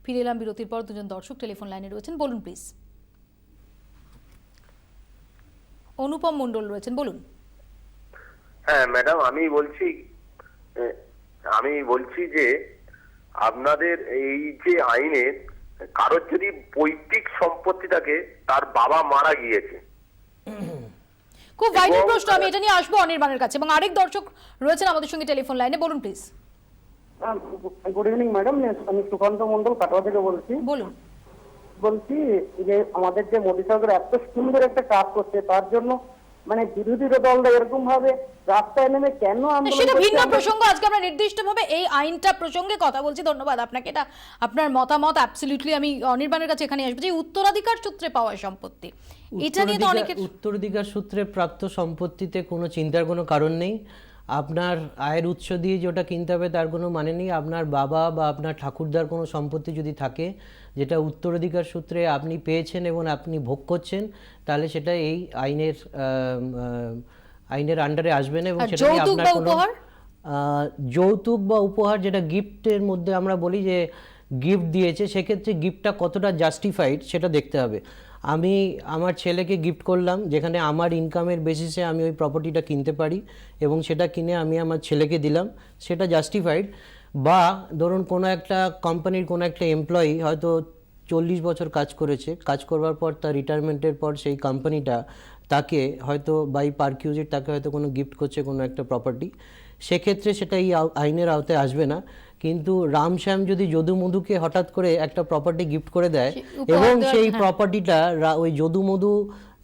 ফিরে এলাম বিরতির পর। দুজন দর্শক টেলিফোন লাইনে রয়েছেন, বলুন প্লিজ। অনুপম মণ্ডল রয়েছেন, বলুন। হ্যাঁ ম্যাডাম, আমি বলছি যে আপনাদের এই যে আইনে কারোর যদি পৈতৃক সম্পত্তি থাকে, তার বাবা মারা গিয়েছে, খুব ভাইটাল প্রশ্ন, আমি এটা নিয়ে আসবো অনির্বাণের কাছে। এবং আরেক দর্শক রয়েছেন আমাদের সঙ্গে টেলিফোন লাইনে, বলুন প্লিজ। গুড ইভিনিং ম্যাডাম, আমি সুকান্ত মন্ডল কাটোয়া থেকে বলছি। বলছি যে আমাদের যে মোদী সরকার এত সুন্দর একটা কাজ করছে, তার জন্য মানে বিরোধী দলরা এরকম ভাবে রাস্তায় নেমে কেন আন্দোলন সেটা করছে? ভিন্ন প্রসঙ্গ, আজকে আমরা নির্দিষ্টভাবে এই আইনটা প্রসঙ্গে কথা বলছি। ধন্যবাদ আপনাকে, এটা আপনার মতামত অ্যাবসলিউটলি। আমি অনির্বাণের কাছে এখানে আসবো যে উত্তরাধিকার সূত্রে পাওয়া সম্পত্তি, এটা নিয়ে তো অনেকের উত্তরাধিকার সূত্রে প্রাপ্ত সম্পত্তিতে কোনো চিন্তার কোনো কারণ নেই। আপনার আয়ের উৎস দিয়ে যেটা কিনতে হবে তার কোনো মানে নেই। আপনার বাবা বা আপনার ঠাকুরদার কোনো সম্পত্তি যদি থাকে যেটা উত্তরাধিকার সূত্রে আপনি পেয়েছেন এবং আপনি ভোগ করছেন, তাহলে সেটা এই আইনের আন্ডারে আসবে না। এবং সেটা নিয়ে আপনার কোনো যৌতুক বা উপহার, যেটা গিফটের মধ্যে আমরা বলি যে গিফট দিয়েছে, সেক্ষেত্রে গিফটটা কতটা জাস্টিফাইড সেটা দেখতে হবে। আমি আমার ছেলেকে গিফট করলাম, যেখানে আমার ইনকামের বেসিসে আমি ওই প্রপার্টিটা কিনতে পারি এবং সেটা কিনে আমি আমার ছেলেকে দিলাম, সেটা জাস্টিফাইড। বা ধরুন কোনো একটা কোম্পানির কোনো একটা এমপ্লয়ি হয়তো 40 বছর কাজ করেছে, কাজ করবার পর তার রিটায়ারমেন্টের পর সেই কোম্পানিটা তাকে হয়তো বাই পারকিউজিট তাকে হয়তো কোনো গিফট করছে কোনো একটা প্রপার্টি, সেক্ষেত্রে সেটা এই আইনের আওতায় আসবে না। কিন্তু রামশ্যাম যদি যদু মধুকে হঠাৎ করে একটা প্রপার্টি গিফট করে দেয় এবং সেই প্রপার্টিটা ওই যদু মধু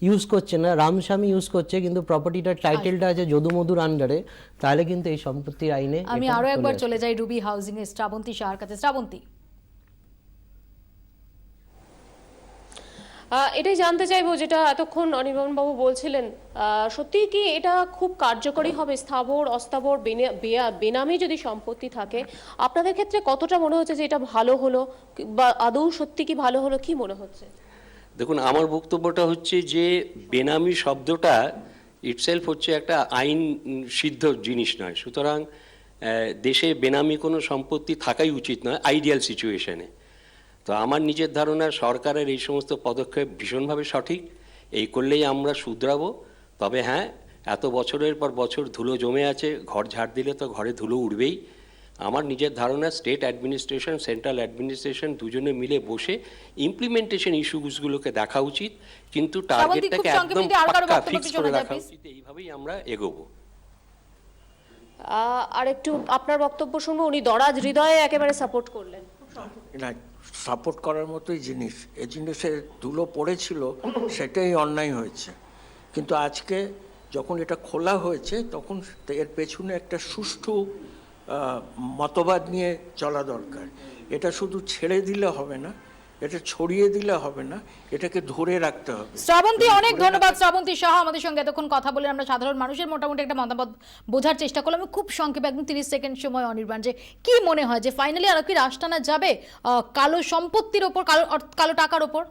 ইউজ করছে না, রামস্বামী ইউজ করছে, কিন্তু প্রপার্টিটার টাইটেলটা আছে যদু মধুর আন্ডারে, তাহলে কিন্তু এই সম্পত্তির আইনে আমি আরো একবার চলে যাই রুবি হাউজিং এর শ্রাবন্তী শাহর কাছে। শ্রাবন্তী, এটাই জানতে চাইবো যেটা এতক্ষণ অনির্বাণ বাবু বলছিলেন, সত্যি কি এটা খুব কার্যকরী হবে? স্থাবর অস্থাবর বেনামে যদি সম্পত্তি থাকে, আপনাদের ক্ষেত্রে কতটা মনে হচ্ছে যে এটা ভালো হলো, বা আদৌ সত্যি কি ভালো হলো, কি মনে হচ্ছে? দেখুন, আমার বক্তব্যটা হচ্ছে যে বেনামি শব্দটা ইটসেলফ হচ্ছে একটা আইন সিদ্ধ জিনিস নয়। সুতরাং দেশে বেনামি কোনো সম্পত্তি থাকাই উচিত নয় আইডিয়াল সিচুয়েশনে। তো আমার নিজের ধারণা সরকারের এই সমস্ত পদক্ষেপ ভীষণভাবে সঠিক, এই করলেই আমরা শুধরাবো। তবে হ্যাঁ, এত বছরের পর বছর ধুলো জমে আছে, ঘর ঝাড় দিলে তো ঘরে ধুলো উঠবেই। আমার নিজের ধারণা স্টেট অ্যাডমিনিস্ট্রেশন, সেন্ট্রাল অ্যাডমিনিস্ট্রেশন দুজনে মিলে বসে ইমপ্লিমেন্টেশন ইস্যুগুলোকে দেখা উচিত, কিন্তু টার্গেটটাকে একদম পাক্কা ফিক্স করে রাখা উচিত। এইভাবেই আমরা এগোবো। আর একটু আপনার বক্তব্য শুনবো। উনি দরাজ হৃদয়ে একেবারে সাপোর্ট করলেন। না, সাপোর্ট করার মতোই জিনিস, এই জিনিসে ধুলো পড়েছিল, সেটাই অন্যায় হয়েছে। কিন্তু আজকে যখন এটা খোলা হয়েছে, তখন এর পেছনে একটা সুষ্ঠু মতবাদ নিয়ে চলা দরকার। এটা শুধু ছেড়ে দিলে হবে না, এটা ছড়িয়ে দিলে হবে না, এটাকে ধরে রাখতে হবে। শ্রাবন্তী, অনেক ধন্যবাদ। শ্রাবন্তী শাহ আমাদের সঙ্গে এতক্ষণ কথা বলে আমরা সাধারণ মানুষের মোটামুটি একটা মতামত বোঝার চেষ্টা করলাম। খুব সংক্ষেপে একদম 30 সেকেন্ড সময় অনির্বাণ, যে কি মনে হয় যে ফাইনালি আর কি রাশ টানা যাবে কালো সম্পত্তির ওপর, কালো টাকার ওপর?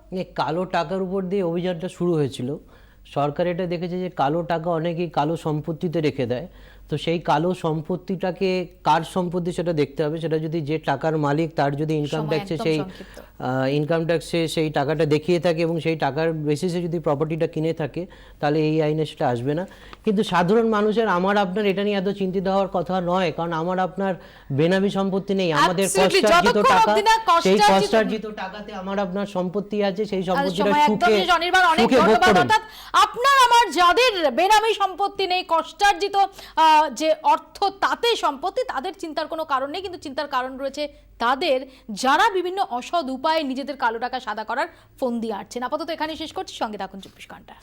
কালো টাকার উপর দিয়ে অভিযানটা শুরু হয়েছিল। সরকার এটা দেখেছে যে কালো টাকা অনেকেই কালো সম্পত্তিতে রেখে দেয়, তো সেই কালো সম্পত্তিটাকে কার সম্পত্তি সেটা দেখতে হবে। সেটা যদি যে টাকার মালিক তার যদি ইনকাম ট্যাক্সে সেই টাকাটা দেখিয়ে থাকে এবং সেই টাকার বেসিসে যদি প্রপার্টিটা কিনে থাকে, তাহলে এই আইনে সেটা আসবে না। কিন্তু সাধারণ মানুষের আমার আপনার এটা নিয়ে এত চিন্তিত হওয়ার কথা নয়, কারণ আমার আপনার বেনামি সম্পত্তি নেই। আমাদের কষ্টার্জিত টাকা, সেই কষ্টার্জিত টাকাতে আমার আপনার সম্পত্তি আছে, সেই সম্পত্তিটা সুখে ভোগ করুন। আপনার আমার যাদের বেনামি সম্পত্তি নেই, কষ্টার্জিত যে অর্থ তাতে সম্পত্তি, তাদের চিন্তার কোনো কারণ নেই। কিন্তু চিন্তার কারণ রয়েছে তাদের যারা বিভিন্ন অসৎ উপায়ে নিজেদের কালো টাকা সাদা করার ফন্দি আঁটছেন। আপাতত এখানে শেষ করছি, সঙ্গে থাকুন 24 ঘন্টা।